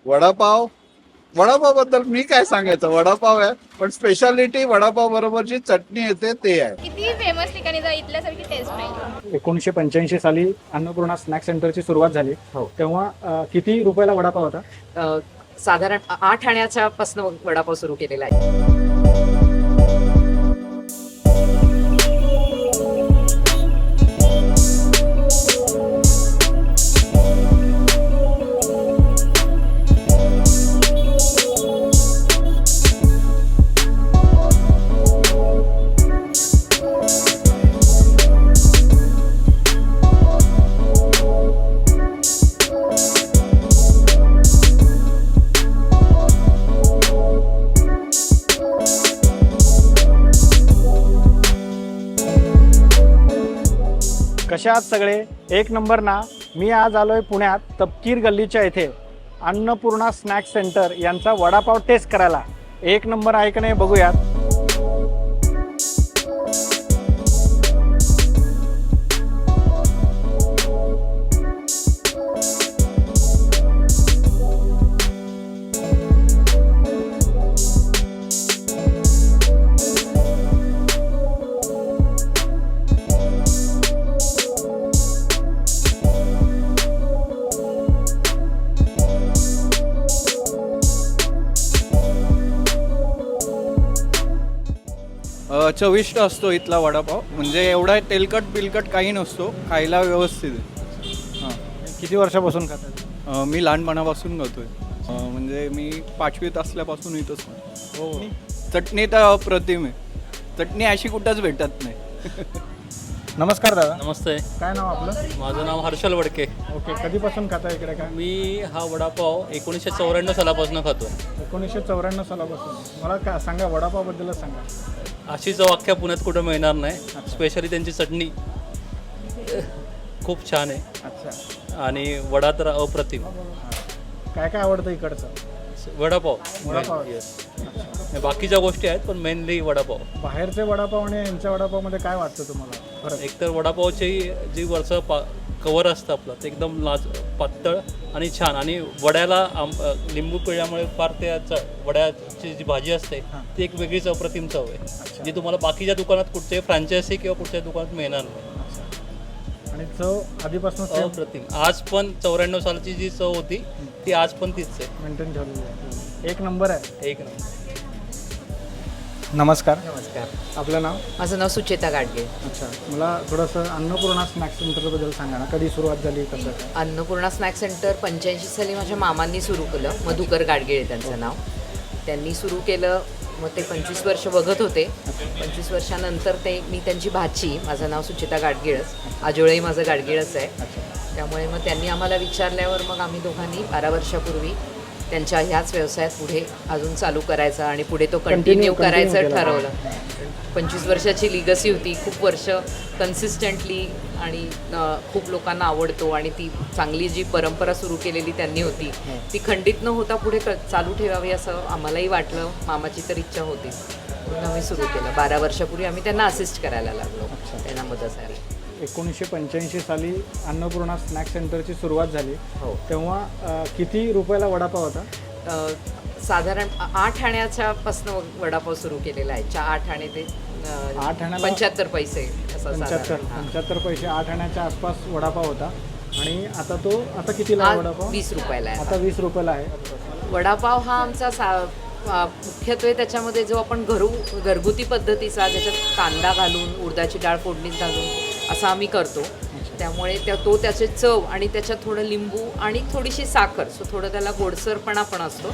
वडापाव वडापाव बद्दल मी काय सांगायचं, वडापाव आहे पण स्पेशालिटी वडापाव बरोबरची चटणी येते ते आहे. किती फेमस ठिकाणी जा इथल्यासारखी टेस्ट नाही. 1985 साली अन्नपूर्णा स्नॅक सेंटरची सुरुवात झाली. हो. तेव्हा किती रुपयाला वडापाव होता? साधारण 8 आण्याच्या पासून वडापाव सुरू केलेला आहे. कशा आहात सगळे? एक नंबर ना. मी आज आलोय पुण्यात तपकीर गल्लीच्या इथे अन्नपूर्णा स्नॅक सेंटर यांचा वडापाव टेस्ट करायला. एक नंबर आहे का नाही बघूयात. चविष्ट असतो इथला वडापाव, म्हणजे एवढा तेलकट बिलकट काही नसतो, खायला व्यवस्थित आहे. किती वर्षापासून खातात? मी लहानपणापासून खातोय, म्हणजे मी 5वीत असल्यापासून इथंच. हो. चटणी तर अप्रतिम आहे, चटणी अशी कुठंच भेटत नाही. नमस्कार दादा. नमस्ते, काय नाव आपलं? माझं नाव हर्षल वडके. ओके. कधीपासून खाता इकडे काय? मी हा वडापाव 1994 सालापासून खातो. 1994 सालापासून. मला काय सांगा, वडापावबद्दलच सांगा. अशी चव अख्ख्या पुण्यात कुठं मिळणार नाही. स्पेशली त्यांची चटणी खूप छान आहे. अच्छा. आणि वडा तर अप्रतिम. काय काय आवडतं इकडचं? वडापाव. वडापाव. येस. बाकीच्या गोष्टी आहेत पण मेनली वडापाव. बाहेरचे वडापाव आणि यांच्या वडापावमध्ये काय वाटतं तुम्हाला फरक? एकतर वडापावची जी वरचं कवर असतं आपलं ते एकदम पातळ आणि छान, आणि वड्याला लिंबू पिळल्यामुळे फार वड्याची जी भाजी असते ती एक वेगळीच अप्रतिम चव आहे, जी तुम्हाला बाकीच्या दुकानात कुठच्याही फ्रँचायझी किंवा कुठच्याही दुकानात मिळणार नाही. आणि चव आधीपासून अप्रतिम. आज पण 94 सालची जी चव होती ती आज पण तीच आहे. मेंटेन ठेवलेली आहे. एक नंबर आहे. एक नंबर. नमस्कार. नमस्कार, आपलं नाव? माझं नाव सुचेता गाडगे. अच्छा. मला थोडंसं अन्नपूर्णा स्नॅक सेंटरबद्दल सांगा ना. कधी सुरुवात झाली, कसं काय? अन्नपूर्णा स्नॅक सेंटर 85 साली माझ्या मामांनी सुरू केलं. मधुकर गाडगे आहे त्यांचं नाव. त्यांनी सुरू केलं, मग ते 25 वर्ष बघत होते. 25 वर्षानंतर मी त्यांची भाची, माझं नाव सुचेता गाडगीळच, आजोळही माझं गाडगीळच आहे. त्यामुळे मग त्यांनी आम्हाला विचारल्यावर मग आम्ही दोघांनी 12 वर्षापूर्वी त्यांच्या ह्याच व्यवसायात पुढे अजून चालू करायचा आणि पुढे तो कंटिन्यू करायचं ठरवलं. 25 वर्षाची लिगसी होती, खूप वर्ष कन्सिस्टंटली, आणि खूप लोकांना आवडतो, आणि ती चांगली जी परंपरा सुरू केलेली त्यांनी होती ती खंडित न होता पुढे चालू ठेवावी असं आम्हालाही वाटलं. मामाची तर इच्छा होती, म्हणून आम्ही सुरू केलं. 12 वर्षापूर्वी आम्ही त्यांना असिस्ट करायला लागलो, त्यांना मदत झाली. 1985 साली अन्नपूर्णा स्नॅक सेंटरची सुरुवात झाली. हो. तेव्हा किती रुपयाला वडापाव होता? साधारण 8 आण्याच्या पासून वडापाव सुरू केलेला आहे. 8 आणे ते 8 आण्याला 75 पैसे असं 75 पैसे 8 आण्याच्या आसपास वडापाव होता. आणि आता कितीला आहे वडापाव? 20 रुपयाला आहे. आता 20 रुपयाला आहे. वडापाव हा आमचा मुख्यत्वे त्याच्यामध्ये जो आपण घरगुती पद्धतीचा, ज्याच्यात कांदा घालून, उडदाची डाळ फोडणीत घालून असा आम्ही करतो. त्यामुळे त्याची चव, आणि त्याच्यात थोडं लिंबू आणि थोडीशी साखर, सो थोडं त्याला गोडसरपणा पण असतो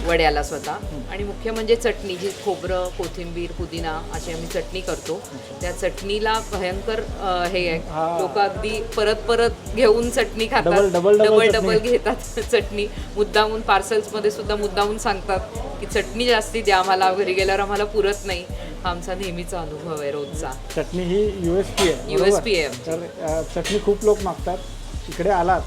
वड्याला स्वतः. आणि मुख्य म्हणजे चटणी, जी खोबरं, कोथिंबीर, पुदिना अशी आम्ही चटणी करतो. त्या चटणीला भयंकर हे आहे, लोक अगदी परत परत घेऊन चटणी खातात, डबल घेतात चटणी. मुद्दामून पार्सल्समध्ये सुद्धा मुद्दामून सांगतात की चटणी जास्ती द्या आम्हाला, घरी गेल्यावर आम्हाला पुरत नाही. हा आमचा नेहमीचा अनुभव आहे रोजचा. चटणी ही USP आहे. USP आहे. तर चटणी खूप लोक मागतात. इकडे आलात,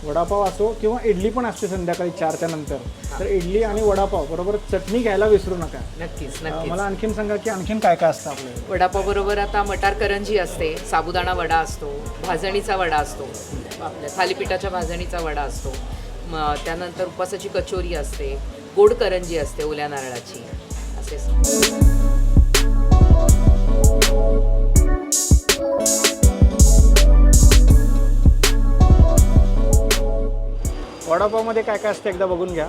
वडापाव असो किंवा इडली पण असते संध्याकाळी 4च्या नंतर, तर इडली आणि वडापाव बरोबर चटणी घ्यायला विसरू नका. नक्कीच. मला आणखीन सांगा की आणखीन काय काय असतं आपलं? वडापाव बरोबर आता मटार करंजी असते, साबुदाणा वडा असतो, भाजणीचा वडा असतो, आपल्या थालीपीठाच्या भाजणीचा वडा असतो, त्यानंतर उपासाची कचोरी असते, गोड करंजी असते ओल्या नारळाची, असे वडापावमध्ये काय काय असतं एकदा बघून घ्या.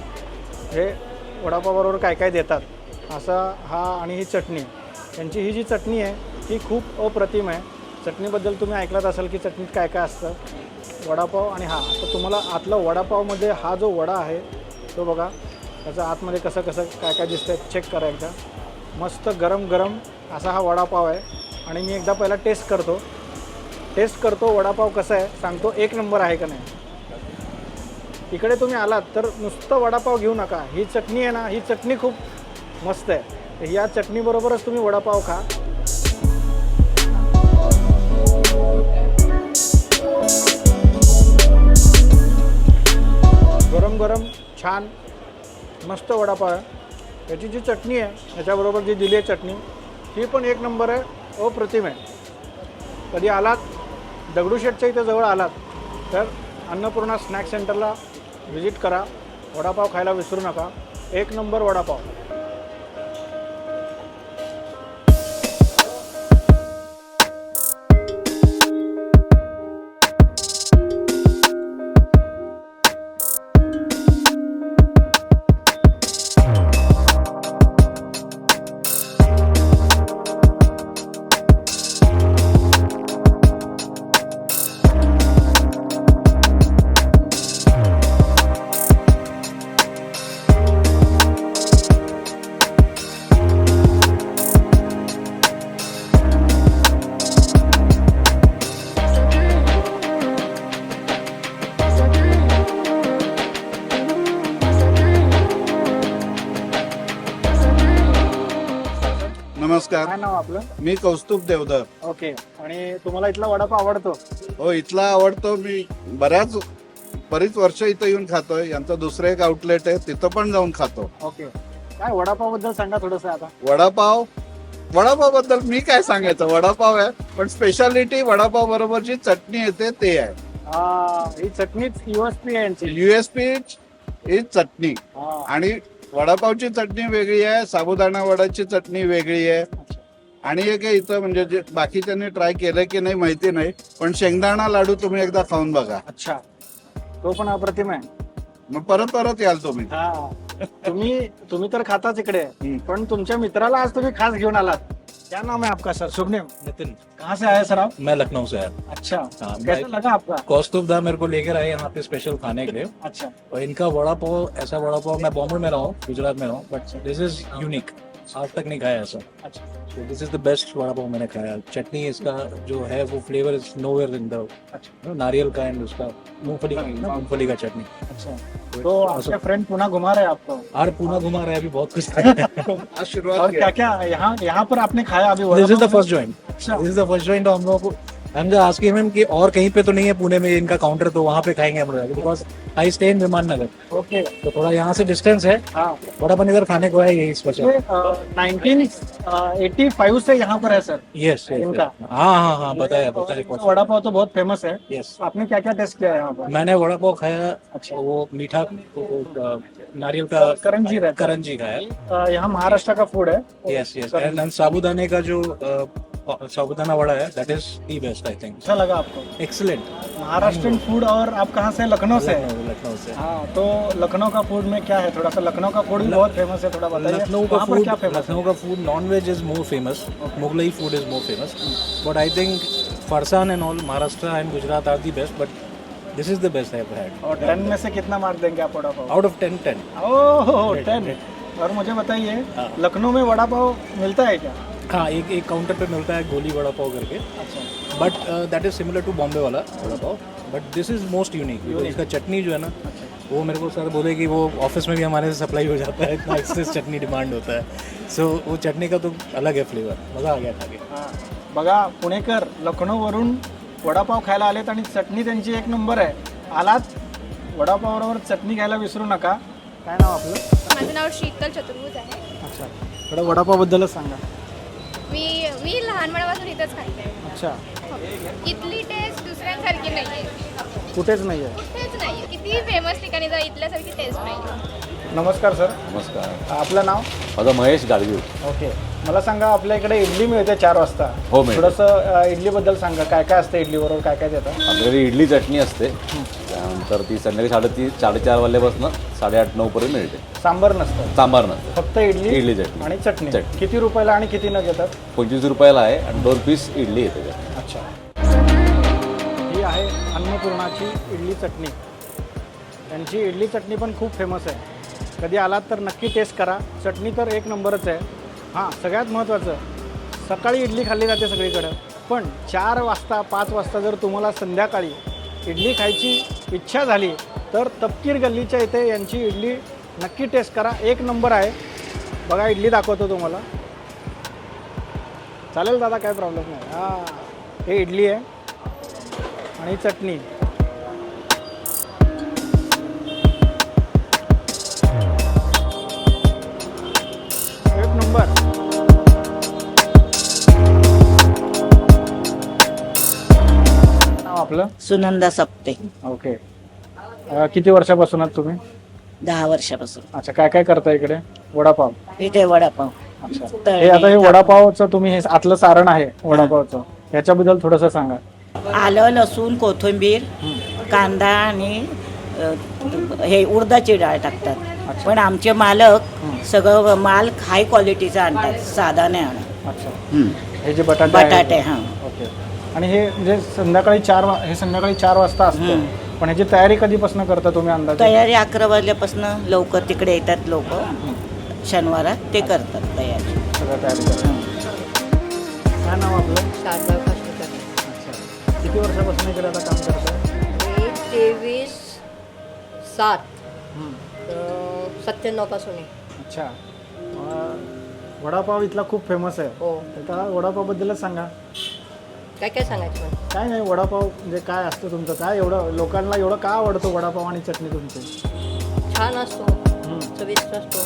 हे वडापावबरोबर काय काय देतात असा हा आणि ही चटणी. त्यांची ही जी चटणी आहे ही खूप अप्रतिम आहे. चटणीबद्दल तुम्ही ऐकलात असाल की चटणीत काय काय असतं. वडापाव आणि हा आता तुम्हाला आतला वडापावमध्ये हा जो वडा आहे तो बघा, त्याचा आतमध्ये कसं कसं काय काय दिसतंय चेक करा एकदा. मस्त गरम गरम असा हा वडापाव आहे आणि मी एकदा पहिला टेस्ट करतो वडापाव कसा आहे सांगतो, एक नंबर आहे का नाही. इकडे तुम्ही आलात तर नुसतं वडापाव घेऊ नका. ही चटणी आहे ना, ही चटणी खूप मस्त आहे. या चटणीबरोबरच तुम्ही वडापाव खा. गरम गरम छान मस्त वडापाव आहे. याची जी चटणी आहे याच्याबरोबर जी दिली आहे चटणी ती पण एक नंबर आहे, अप्रतिम आहे. कधी आलात दगडूशेठच्या इथे जवळ आलात तर अन्नपूर्णा स्नॅक सेंटरला व्हिजिट करा. वडापाव खायला विसरू नका. एक नंबर वडापाव. नमस्कार, काय नाव आपलं? मी कौस्तुभ देवधर. ओके. आणि तुम्हाला इथला वडापाव आवडतो? हो, इथला आवडतो. मी बरीच वर्ष इथं येऊन खातोय. यांचं दुसरं एक आउटलेट आहे, तिथं पण जाऊन खातो. ओके. काय वडापाव बद्दल सांगा थोडंसं आता. वडापाव बद्दल मी काय सांगायचं, वडापाव आहे पण स्पेशालिटी वडापाव बरोबर जी चटणी येते ते आहे. ही चटणीच USP आहे यांची. USP ही चटणी. हा. आणि वडापावची चटणी वेगळी आहे, साबुदाणा वड्याची चटणी वेगळी आहे. आणि एक आहे इथं म्हणजे जे बाकीच्यांनी ट्राय केलं की नाही माहिती नाही, पण शेंगदाणा लाडू तुम्ही एकदा खाऊन बघा. अच्छा, तो पण अप्रतिम आहे. मग परत याल तुम्ही. हा. तुम्ही तर खाताच इकडे, हम्म. पण तुमच्या मित्राला आज तुम्ही खास घेऊन आलात. क्या नाम है आपका सर? शुभ नेम. नितिन, कहाँ से आए सर आप? मैं लखनऊ से आया। अच्छा. हाँ, कैसा लगा आपका? कौस्तुभ दा मेरे को लेकर आए यहाँ पे स्पेशल खाने के लिए। अच्छा. और इनका वड़ा पाव, ऐसा वड़ा पाव, मैं बॉम्बे में रहा हूँ, गुजरात में रहा हूँ, बट दिस इज यूनिक, आज तक नहीं खाया ऐसा। अच्छा. This is the best vada pav मैंने खाया। चटनी इसका जो है वो flavour is nowhere in the नारियल का एंड उसका मूंगफली का चटनी। अच्छा. तो आपके फ्रेंड पुणे घुमा रहे हैं आपको? और पूना घुमा रहे हैं, अभी बहुत कुछ। आज शुरुआत और किया. क्या क्या यहाँ पर आपने खाया अभी? This is the vada first joint. अच्छा. This is the first joint. हम लोगों को हम जो आस्किंग हिम कि और कहीं पे तो नहीं है पुणे में इनका काउंटर, तो वहाँ पे खाएंगे हम लोग, बिकॉज आई स्टे इन विमान नगर, ओके. तो थोड़ा यहाँ से डिस्टेंस है। हाँ. बड़ा अपन इधर खाने को है, यही स्पेशल। 1985 से यहाँ पर है सर. यस, इनका? हाँ, बताया। वड़ा पाव तो बहुत फेमस है. यस, आपने क्या क्या टेस्ट किया है यहाँ पर? मैंने वड़ा पाव खाया। अच्छा. वो मीठा नारियल का करंजी रहता है. करंजी खाया। यहाँ महाराष्ट्र का फूड है. यस, एंड साबुदाने का जो साबुदाना वड़ा है, that is the best I think. अच्छा लगा आपको? एक्सीलेंट। महाराष्ट्रियन फूड. और आप कहाँ से? लखनऊ से? लखनऊ से। हाँ, तो लखनऊ का फूड में क्या है? थोड़ा सा लखनऊ का फूड भी बहुत फेमस है, थोड़ा बताइए. लखनऊ का वहाँ पर फूड, क्या फेमस है? लखनऊ का food non veg is more famous, Mughlai food is more famous, but I think farsan and all Maharashtra and Gujarat are the best, but this is the best I have had. और 10 में से कितना मार्क देंगे आप वड़ा पाव? Out of 10 10। ओह 10. और मुझे बताइए, लखनऊ में वड़ा पाव मिलता है क्या? हाँ, एक काउंटर पे मिलता है गोली वड़ा पाव करके, अच्छा. But that is similar to Bombay वाला vada pav, but this is most unique. इसका चटनी जो है ना, वो मेरे को सर बोले कि वो ऑफिस में भी हमारे से सप्लाई हो जाता है, इतना एक्सेस चटनी डिमांड होता है, सो वो चटनी का तो अलग है फ्लेवर, मज़ा आ गया खा के। हां. बघा, पुणेकर लखनऊवरून वडापाव खायला आलेत आणि चटणी त्यांची एक नंबर आहे. आलात वडापावबरोबर चटणी घ्यायला विसरू नका. काय नाव आपलं? माझं नाव शीतल चतुर्भुज आहे. अच्छा. थोडं वडापावबद्दलच सांगा. मी लहानपणापासून इथंच खाते. अच्छा. इथली टेस्ट दुसऱ्यांसारखी नाही आहे, कुठेच नाही आहे. कुठेच नाही आहे. किती फेमस ठिकाणी जा इथल्यासारखी टेस्ट नाही. नमस्कार सर, नमस्कार, आपलं नाव? माझं महेश गाडगीळ. ओके, मला सांगा आपल्या इकडे इडली मिळते 4 वाजता. हो, मिळते. थोडंसं इडलीबद्दल सांगा, काय काय असतं इडलीबरोबर, काय काय देतं? आपल्याकडे इडली चटणी असते, त्यानंतर ती संध्याकाळी 3:30-4:30 वाजल्यापासून 8:30-9 पर्यंत मिळते. सांबर नसतं, सांबार नसतं, फक्त इडली इडली चटणी आणि चटणी. चटणी. किती रुपयाला आणि किती न घेतात? 25 रुपयाला आहे आणि 2 पीस इडली येते त्यात. अच्छा, ही आहे अन्नपूर्णाची इडली चटणी. त्यांची इडली चटणी पण खूप फेमस आहे. कधी आलात तर नक्की टेस्ट करा. चटणी तर एक नंबरच आहे. हां, सगळ्यात महत्त्वाचं, सकाळी इडली खाल्ली जाते सगळीकडं, पण 4 वाजता 5 वाजता जर तुम्हाला संध्याकाळी इडली खायची इच्छा झाली तर तपकीर गल्लीच्या इथे यांची इडली नक्की टेस्ट करा. एक नंबर आहे. बघा, इडली दाखवतो तुम्हाला. चालेल दादा, काय प्रॉब्लेम नाही. हां, हे इडली आहे आणि चटणी. एक नंबर. नाव आपलं? सुनंदा सप्ते. ओके. किती वर्षापासून आहात तुम्ही? 10 वर्षापासून अच्छा, काय काय करता इकडे? वडापाव. इथे वडापाव. अच्छा, तळणे, हे आता हे वडापावचं तुम्ही हे आतलं सारण आहे वडापावचं, ह्याच्याबद्दल थोडंसं सांगा. आलं, लसूण, कोथिंबीर, कांदा आणि हे उडदाची डाळ टाकतात. पण आमचे मालक सगळं माल हाय क्वालिटीचा आणतात, साधा नाही आणत. अच्छा, हे जे बटाटे आहेत. बटाटे. हां, ओके. आणि हे म्हणजे संध्याकाळी 4 वाजता असतं, पण ह्याची तयारी कधीपासून करता तुम्ही अंदाजे? तयारी 11 वाजल्यापासून लवकर तिकडे येतात लोक शनिवारात, ते करतात तयारी. सगळं तयारी करता. काय नाव आपलं? शारदा काश्मीर. अच्छा, किती वर्षापासून इकडे आता काम करताय? 23/7 97 आहे. अच्छा, वडापाव इथला खूप फेमस आहे. हो. आता वडापावबद्दलच सांगा. काय काय सांगायचं पण? काय नाही, वडापाव म्हणजे काय असतं तुमचं? काय एवढं लोकांना एवढं का आवडतो वडापाव आणि चटणी तुमची? छान असतो, चविष्ट असतो.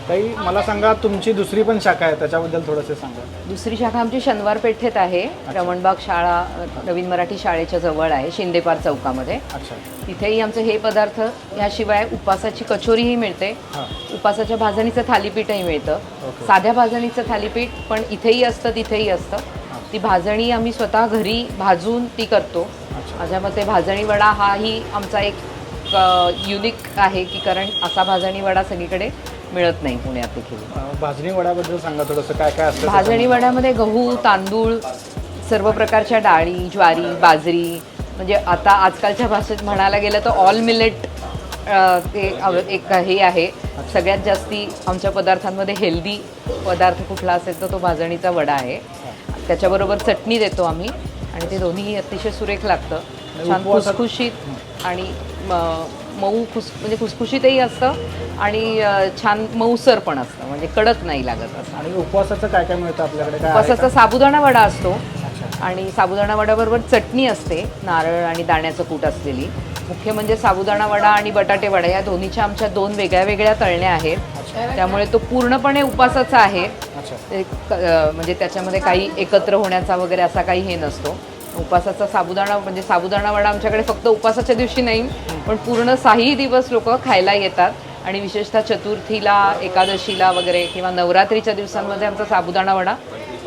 ताई, मला सांगा, तुमची दुसरी पण शाखा आहे, त्याच्याबद्दल थोडंसं सांगा. दुसरी शाखा आमची शनिवार पेठेत आहे. रमणबाग शाळा नवीन मराठी शाळेच्या जवळ आहे, शिंदेपार चौकामध्ये. अच्छा. तिथेही आमचे हे पदार्थ, ह्याशिवाय उपासाची कचोरीही मिळते, हां. उपासाच्या भाजणीचं थालीपीठही मिळतं. साध्या भाजणीचं थालीपीठ पण इथेही असतं, तिथेही असतं. ती भाजणी आम्ही स्वतः घरी भाजून ती करतो. माझ्या मते भाजणी वडा हाही आमचा एक युनिक आहे, की कारण असा भाजणी वडा सगळीकडे मिळत नाही पुण्यात देखील. भाजणी वड्याबद्दल सांगा थोडंसं, काय काय असतं? भाजणी वड्यामध्ये गहू, तांदूळ, सर्व प्रकारच्या डाळी, ज्वारी, बाजरी, म्हणजे आता आजकालच्या भाषेत म्हणायला गेलं तर ऑल मिलेट ते एक हे आहे. सगळ्यात जास्ती आमच्या पदार्थांमध्ये हेल्दी पदार्थ कुठला असेल तर तो भाजणीचा वडा आहे. त्याच्याबरोबर चटणी देतो आम्ही आणि ते दोन्ही अतिशय सुरेख लागतं. छान खुसखुशीत आणि मऊ म्हणजे खुसखुशीतही असतं आणि छान मऊसर पण असतं, म्हणजे कडक नाही लागत असं. आणि उपवासाचं काय काय मिळतं आपल्याकडे? काय उपवासाचा साबुदाणा वडा असतो आणि साबुदाणा वड्याबरोबर चटणी असते, नारळ आणि दाण्याचं कूट असलेली. मुख्य म्हणजे साबुदाणा वडा आणि बटाटे वडा या दोन्हीच्या आमच्या 2 वेगळ्या वेगळ्या तळण्या आहेत, त्यामुळे तो पूर्णपणे उपवासाचा आहे. म्हणजे त्याच्यामध्ये काही एकत्र होण्याचा वगैरे असा काही हे नसतो. उपवासाचा साबुदाणा म्हणजे साबुदाणा वडा आमच्याकडे फक्त उपवासाच्या दिवशी नाही, पण पूर्ण 6 दिवस लोक खायला येतात आणि विशेषतः चतुर्थीला, एकादशीला वगैरे किंवा नवरात्रीच्या दिवसांमध्ये आमचा साबुदाणा वडा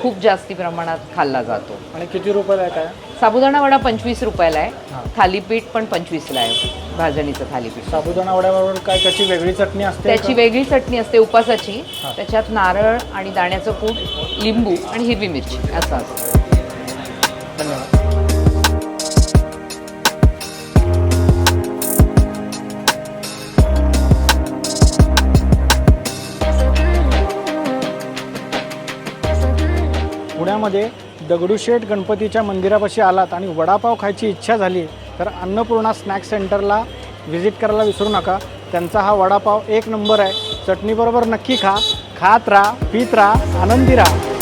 खूप जास्ती प्रमाणात खाल्ला जातो. आणि किती रुपयाला आहे? काय साबुदाणा वडा 25 रुपयाला आहे. थालीपीठ पण 25ला आहे, भाजणीचं थालीपीठ. साबुदाणा वड्याबरोबर काय त्याची वेगळी चटणी असते? त्याची वेगळी चटणी असते उपासाची. त्याच्यात नारळ आणि दाण्याचं कूट, लिंबू आणि हिरवी मिरची असं असतं. धन्यवाद. पुण्यामध्ये दगडूशेठ गणपतीच्या मंदिरापाशी आलात आणि वडापाव खायची इच्छा झाली तर अन्नपूर्णा स्नॅक सेंटरला व्हिजिट करायला विसरू नका. त्यांचा हा वडापाव एक नंबर आहे. चटणीबरोबर नक्की खा. खात राहा, पीत राहा, आनंदी राहा.